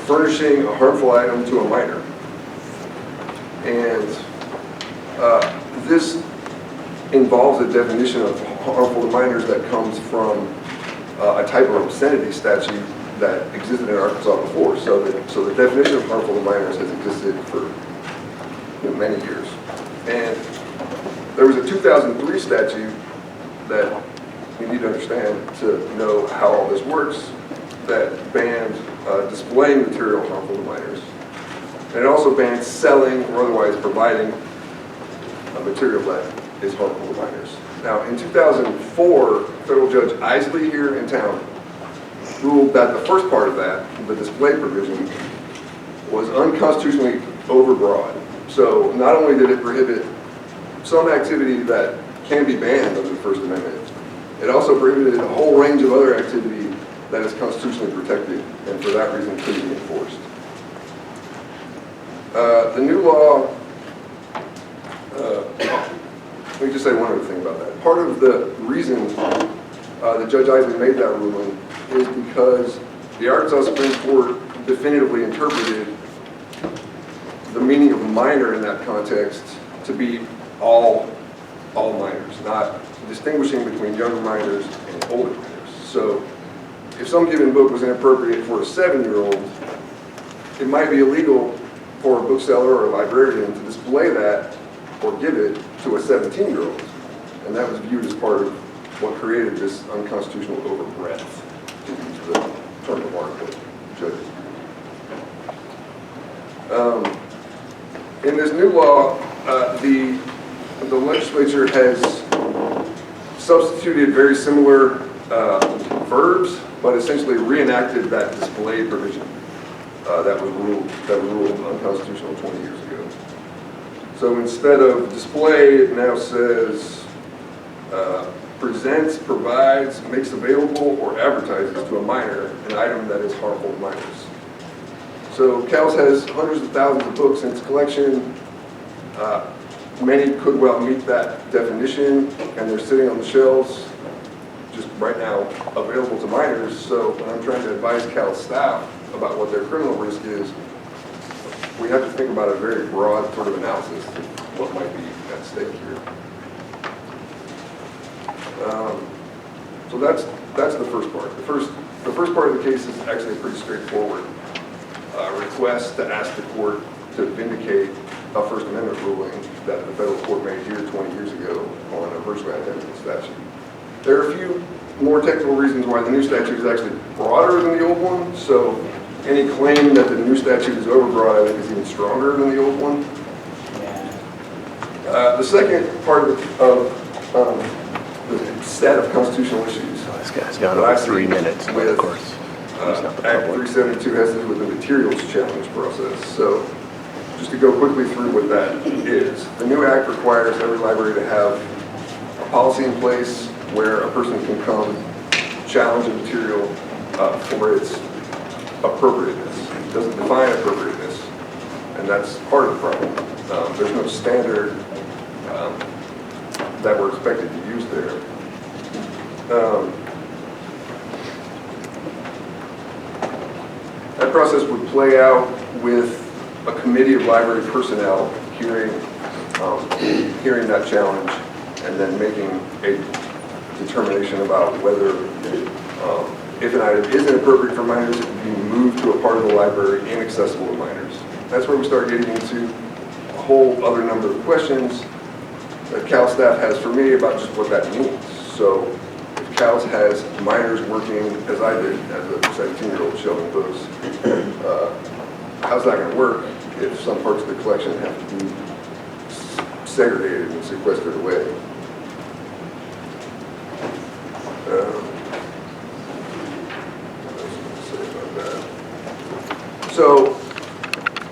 furnishing a harmful item to a minor. And this involves a definition of harmful to minors that comes from a type of obscenity statute that existed in Arkansas before. So the definition of harmful to minors has existed for many years. And there was a 2003 statute that you need to understand to know how all this works that banned displaying material harmful to minors. And it also banned selling or otherwise providing a material that is harmful to minors. Now, in 2004, federal Judge Isley here in town ruled that the first part of that, the display provision, was unconstitutionally overbroad. So not only did it prohibit some activity that can be banned under the First Amendment, it also prohibited a whole range of other activity that is constitutionally protected and for that reason couldn't be enforced. The new law, let me just say one other thing about that. Part of the reason that Judge Isley made that ruling is because the Arkansas Supreme Court definitively interpreted the meaning of minor in that context to be all minors, not distinguishing between younger minors and older minors. So if some given book was inappropriate for a 7-year-old, it might be illegal for a bookseller or a librarian to display that or give it to a 17-year-old. And that was viewed as part of what created this unconstitutional overbreadth, to use the term of art that judges. In this new law, the legislature has substituted very similar verbs, but essentially reenacted that display provision that was ruled unconstitutional 20 years ago. So instead of display, it now says presents, provides, makes available, or advertises to a minor an item that is harmful to minors. So CALS has hundreds of thousands of books in its collection. Many could well meet that definition, and they're sitting on the shelves just right now available to minors. So when I'm trying to advise CALS staff about what their criminal risk is, we have to think about a very broad sort of analysis of what might be at stake here. So that's the first part. The first part of the case is actually pretty straightforward. Request to ask the court to vindicate a First Amendment ruling that the federal court made here 20 years ago on a virtually identical statute. There are a few more technical reasons why the new statute is actually broader than the old one. So any claim that the new statute is overbroad, I think, is even stronger than the old one. The second part of the set of constitutional issues. Oh, this guy's got over 3 minutes, but of course. Act 372 has to do with the materials challenge process. So just to go quickly through what that is. The new act requires every library to have a policy in place where a person can come challenge a material for its appropriateness. It doesn't define appropriateness, and that's part of the problem. There's no standard that we're expected to use there. That process would play out with a committee of library personnel hearing that challenge and then making a determination about whether if an item isn't appropriate for minors, it can be moved to a part of the library inaccessible to minors. That's where we start getting into a whole other number of questions that CALS staff has for me about just what that means. So if CALS has minors working, as I did as a 17-year-old shelving books, how's that going to work if some parts of the collection have to be segregated and sequestered away?